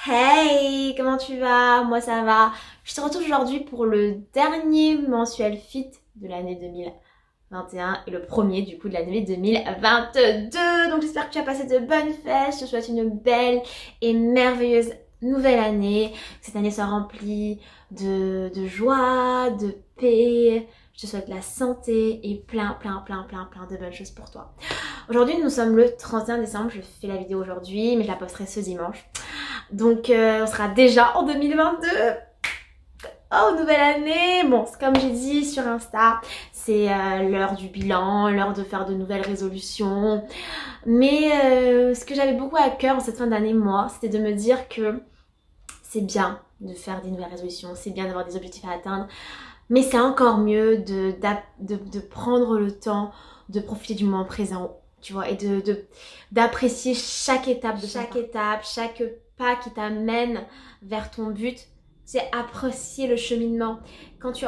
Hey, comment tu vas? Moi ça va. Je te retrouve aujourd'hui pour le dernier mensuel fit de l'année 2021 et le premier du coup de l'année 2022. Donc j'espère que tu as passé de bonnes fêtes. Je te souhaite une belle et merveilleuse nouvelle année. Que cette année soit remplie de joie, de paix. Je te souhaite la santé et plein de bonnes choses pour toi. Aujourd'hui nous sommes le 31 décembre. Je fais la vidéo aujourd'hui mais je la posterai ce dimanche. Donc on sera déjà en 2022. Oh, nouvelle année. Bon, c'est comme j'ai dit sur Insta, c'est l'heure du bilan, l'heure de faire de nouvelles résolutions. Mais ce que j'avais beaucoup à cœur en cette fin d'année, moi, c'était de me dire que c'est bien de faire des nouvelles résolutions, c'est bien d'avoir des objectifs à atteindre, mais c'est encore mieux de prendre le temps de profiter du moment présent, tu vois, et d'apprécier chaque étape, chaque pas qui t'amène vers ton but. C'est apprécier le cheminement.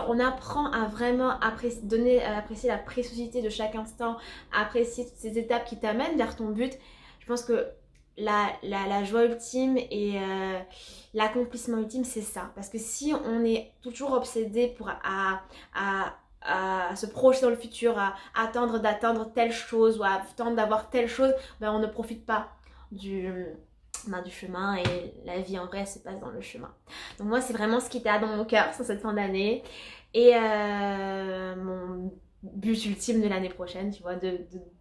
On apprend à vraiment apprécier la préciosité de chaque instant, apprécier toutes ces étapes qui t'amènent vers ton but, je pense que la joie ultime et l'accomplissement ultime, c'est ça. Parce que si on est toujours obsédé à se projeter dans le futur, à attendre d'atteindre telle chose ou à attendre d'avoir telle chose, ben on ne profite pas du chemin et la vie en vrai se passe dans le chemin. Donc moi c'est vraiment ce qui était dans mon cœur sur cette fin d'année et mon but ultime de l'année prochaine, tu vois,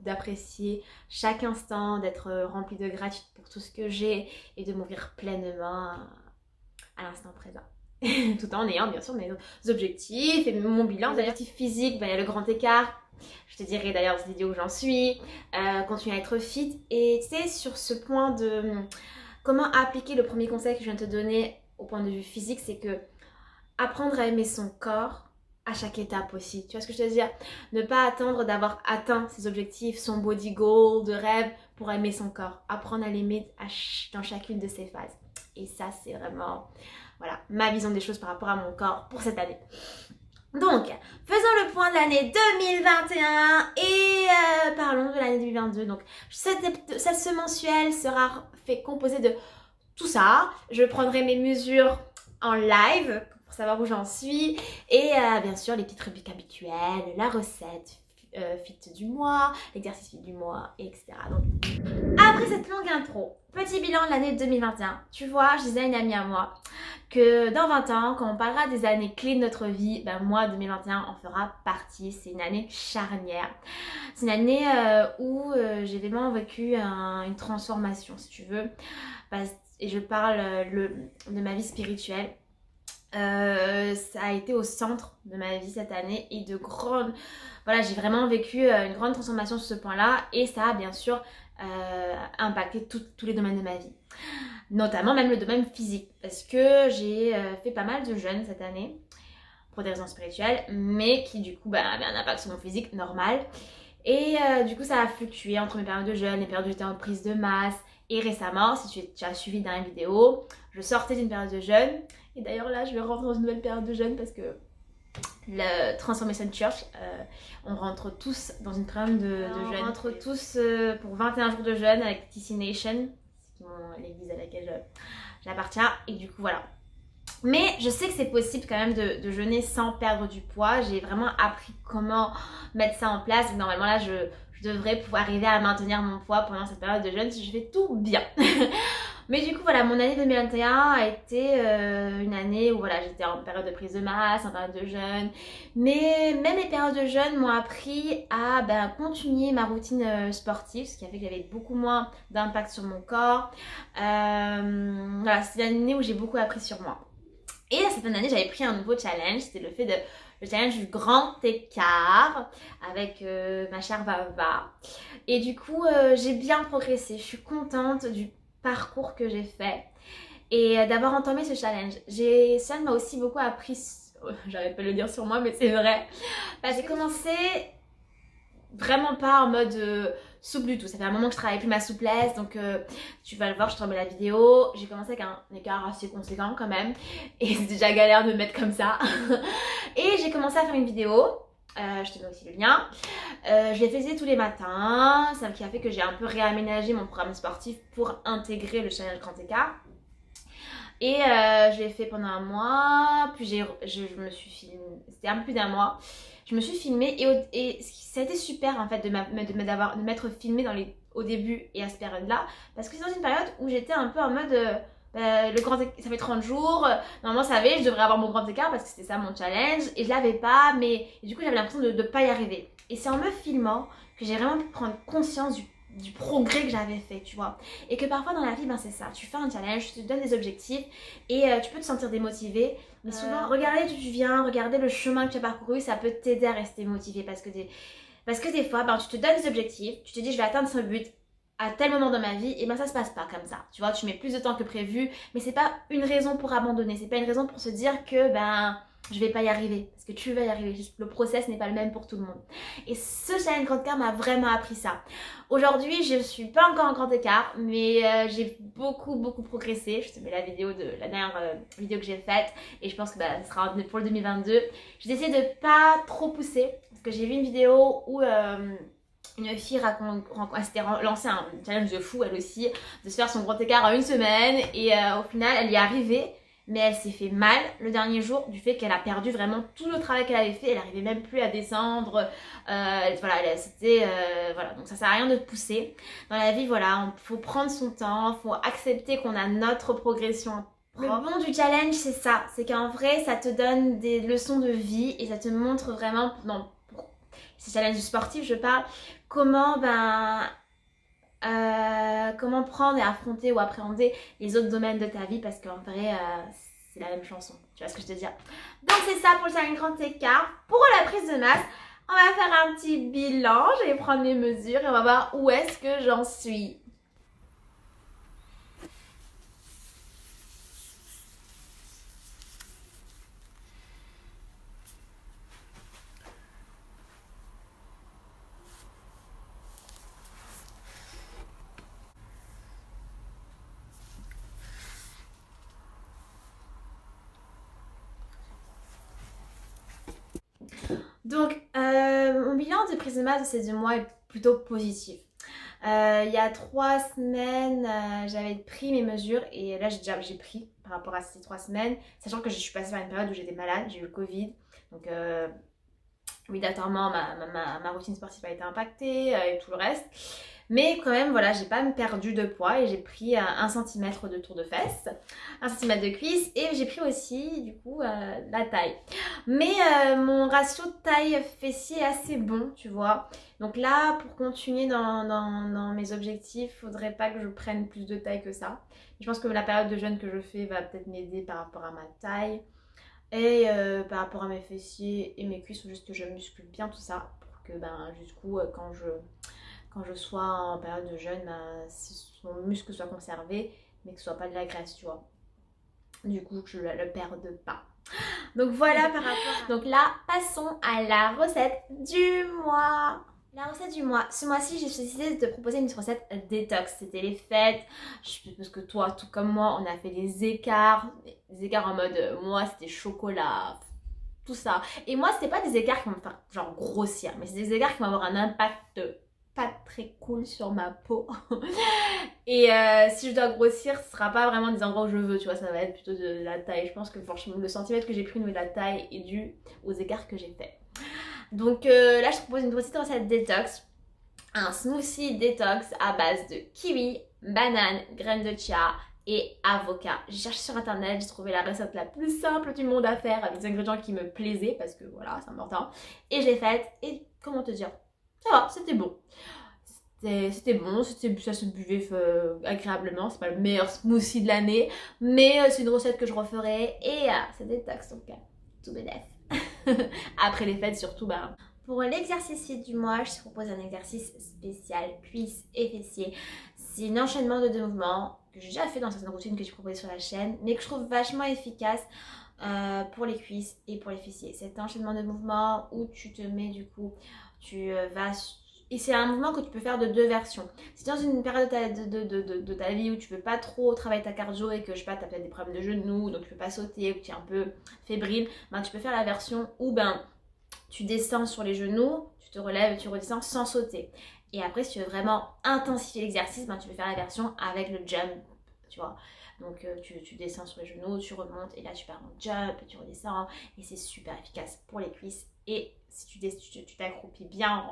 d'apprécier chaque instant, d'être rempli de gratitude pour tout ce que j'ai et de m'ouvrir pleinement à l'instant présent. Tout en ayant bien sûr mes objectifs et mon bilan. Mes objectifs physiques, ben, il y a le grand écart. Je te dirai d'ailleurs dans cette vidéo où j'en suis. Continuer à être fit. Et tu sais, sur ce point de comment appliquer le premier conseil que je viens de te donner au point de vue physique, c'est que apprendre à aimer son corps à chaque étape aussi. Tu vois ce que je veux dire? Ne pas attendre d'avoir atteint ses objectifs, son body goal de rêve pour aimer son corps. Apprendre à l'aimer dans chacune de ses phases. Et ça, c'est vraiment voilà, ma vision des choses par rapport à mon corps pour cette année. Donc, faisons le point de l'année 2021 et parlons de l'année 2022. Donc, ce mensuel sera composé de tout ça. Je prendrai mes mesures en live pour savoir où j'en suis. Et bien sûr, les petites rubriques habituelles, la recette fit du mois, l'exercice fit du mois, etc. Donc, après cette longue intro, petit bilan de l'année 2021. Tu vois, je disais à une amie à moi que dans 20 ans, quand on parlera des années clés de notre vie, ben moi, 2021 en fera partie. C'est une année charnière. C'est une année où j'ai vraiment vécu une transformation, si tu veux. Et je parle de ma vie spirituelle. Ça a été au centre de ma vie cette année et voilà, j'ai vraiment vécu une grande transformation sur ce point-là et ça a bien sûr impacté tous les domaines de ma vie, notamment même le domaine physique parce que j'ai fait pas mal de jeûnes cette année pour des raisons spirituelles mais qui du coup avaient un impact sur mon physique normal et du coup ça a fluctué entre mes périodes de jeûne, les périodes où j'étais en prise de masse et récemment, si tu as suivi dans la vidéo, je sortais d'une période de jeûne. Et d'ailleurs là, je vais rentrer dans une nouvelle période de jeûne parce que le Transformation Church, on rentre tous dans une période de jeûne. On rentre tous pour 21 jours de jeûne avec TC Nation, l'église à laquelle j'appartiens. Et du coup, voilà. Mais je sais que c'est possible quand même de jeûner sans perdre du poids. J'ai vraiment appris comment mettre ça en place. Donc, normalement là, je devrais pouvoir arriver à maintenir mon poids pendant cette période de jeûne si je fais tout bien. Mais du coup voilà, mon année 2021 a été une année où voilà, j'étais en période de prise de masse, en période de jeûne. Mais même les périodes de jeûne m'ont appris à continuer ma routine sportive, ce qui a fait que j'avais beaucoup moins d'impact sur mon corps. Voilà, c'est une année où j'ai beaucoup appris sur moi. Et à cette fin d'année, j'avais pris un nouveau challenge, c'était le challenge du grand écart avec ma chère Vava. Et du coup, j'ai bien progressé. Je suis contente du parcours que j'ai fait et d'avoir entamé ce challenge. Ça m'a aussi beaucoup appris, j'arrête pas de le dire sur moi, mais c'est vrai. J'ai commencé vraiment pas en mode souple du tout. Ça fait un moment que je travaille plus ma souplesse, donc tu vas le voir, je te remets la vidéo. J'ai commencé avec un écart assez conséquent quand même, et c'est déjà galère de me mettre comme ça. Et j'ai commencé à faire une vidéo. Je te mets aussi le lien. Je les faisais tous les matins, ça qui a fait que j'ai un peu réaménagé mon programme sportif pour intégrer le challenge grand écart. Et je l'ai fait pendant un mois, puis je me suis filmée, c'était un peu plus d'un mois. Je me suis filmée et ça a été super en fait de m'être filmée au début et à cette période-là. Parce que c'est dans une période où j'étais un peu en mode... ça fait 30 jours, normalement ça va, je devrais avoir mon grand écart parce que c'était ça mon challenge. Et je l'avais pas, mais du coup j'avais l'impression de ne pas y arriver. Et c'est en me filmant que j'ai vraiment pu prendre conscience du progrès que j'avais fait, tu vois. Et que parfois dans la vie, ben c'est ça, tu fais un challenge, tu te donnes des objectifs et tu peux te sentir démotivé. Mais souvent, regarder d'où tu viens, regarder le chemin que tu as parcouru, ça peut t'aider à rester motivé parce que des fois, ben, tu te donnes des objectifs, tu te dis je vais atteindre ce but à tel moment dans ma vie, et ben ça se passe pas comme ça. Tu vois, tu mets plus de temps que prévu, mais c'est pas une raison pour abandonner, c'est pas une raison pour se dire que ben je vais pas y arriver, parce que tu vas y arriver, juste le process n'est pas le même pour tout le monde. Et ce challenge grand écart m'a vraiment appris ça. Aujourd'hui, je suis pas encore en grand écart, mais j'ai beaucoup progressé. Je te mets la vidéo de la dernière vidéo que j'ai faite, et je pense que bah, ce sera pour le 2022. J'ai décidé de pas trop pousser, parce que j'ai vu une vidéo où une fille s'était lancée un challenge de fou elle aussi, de se faire son grand écart en une semaine, et au final elle y est arrivée, mais elle s'est fait mal le dernier jour du fait qu'elle a perdu vraiment tout le travail qu'elle avait fait, elle n'arrivait même plus à descendre, voilà, voilà, donc ça sert à rien de pousser. Dans la vie, voilà, il faut prendre son temps, il faut accepter qu'on a notre progression. Le bon du challenge, c'est ça, c'est qu'en vrai, ça te donne des leçons de vie et ça te montre vraiment, non, ces challenges sportifs, je parle, comment comment prendre et affronter ou appréhender les autres domaines de ta vie, parce qu'en vrai c'est la même chanson, tu vois ce que je te dis. Donc c'est ça pour le challenge grand écart. Pour la prise de masse, on va faire un petit bilan, je vais prendre mes mesures et on va voir où est-ce que j'en suis. Donc, mon bilan de prise de masse de ces 2 mois est plutôt positif. Il y a 3 semaines, j'avais pris mes mesures et là j'ai pris par rapport à ces 3 semaines, sachant que je suis passée par une période où j'étais malade, j'ai eu le Covid. Donc, obligatoirement, ma routine sportive a été impactée et tout le reste. Mais quand même, voilà, j'ai pas perdu de poids et j'ai pris 1 cm de tour de fesse, 1 cm de cuisse et j'ai pris aussi, du coup, la taille. Mais mon ratio taille-fessier est assez bon, tu vois. Donc là, pour continuer dans mes objectifs, faudrait pas que je prenne plus de taille que ça. Je pense que la période de jeûne que je fais va peut-être m'aider par rapport à ma taille. Et par rapport à mes fessiers et mes cuisses, il faut juste que je muscle bien tout ça pour que jusqu'où quand je sois en période de jeûne, mon muscle soit conservé mais que ce soit pas de la graisse, tu vois. Du coup, que je ne le perde pas. Donc voilà par rapport à... Donc là, passons à la recette du mois. La recette du mois. Ce mois-ci, j'ai décidé de te proposer une recette détox. C'était les fêtes. Je suppose que toi, tout comme moi, on a fait des écarts. Des écarts en mode, moi, c'était chocolat, tout ça. Et moi, c'était pas des écarts qui vont me faire genre grossir, mais c'est des écarts qui vont avoir un impact pas très cool sur ma peau. Et si je dois grossir, ce sera pas vraiment des endroits où je veux, tu vois, ça va être plutôt de la taille. Je pense que franchement, le centimètre que j'ai pris au niveau de la taille est dû aux écarts que j'ai fait. Donc là, je te propose une petite recette détox. Un smoothie détox à base de kiwi, banane, graines de chia et avocat. J'ai cherché sur internet, j'ai trouvé la recette la plus simple du monde à faire avec des ingrédients qui me plaisaient parce que voilà, c'est important. Et je l'ai faite et comment te dire, ça va, c'était bon. C'était bon, ça se buvait agréablement. C'est pas le meilleur smoothie de l'année, mais c'est une recette que je referai et c'est détox donc tout bénef. Après les fêtes surtout, pour l'exercice du mois, je te propose un exercice spécial cuisses et fessiers. C'est un enchaînement de 2 mouvements que j'ai déjà fait dans certaines routines que j'ai proposées sur la chaîne, mais que je trouve vachement efficace pour les cuisses et pour les fessiers. C'est un enchaînement de mouvements où tu te mets du coup, tu vas... Et c'est un mouvement que tu peux faire de 2 versions. Si dans une période de ta vie où tu peux pas trop travailler ta cardio et que je sais pas, tu as peut-être des problèmes de genoux, donc tu peux pas sauter, ou que tu es un peu fébrile, tu peux faire la version où tu descends sur les genoux, tu te relèves et tu redescends sans sauter. Et après, si tu veux vraiment intensifier l'exercice, tu peux faire la version avec le jump, tu vois. Donc tu descends sur les genoux, tu remontes et là tu pars en jump, tu redescends et c'est super efficace pour les cuisses. Et si tu t'accroupis bien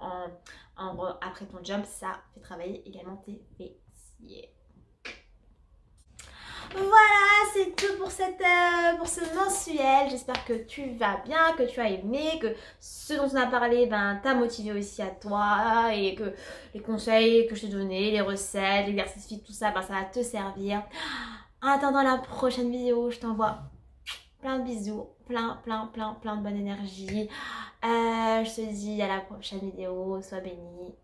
après ton jump, ça fait travailler également tes fessiers. Voilà, c'est tout pour ce mensuel. J'espère que tu vas bien, que tu as aimé, que ce dont on a parlé t'a motivé aussi à toi et que les conseils que je t'ai donnés, les recettes, l'exercice physique, tout ça, ça va te servir. En attendant la prochaine vidéo, je t'envoie plein de bisous, plein de bonne énergie. Je te dis à la prochaine vidéo, sois bénie.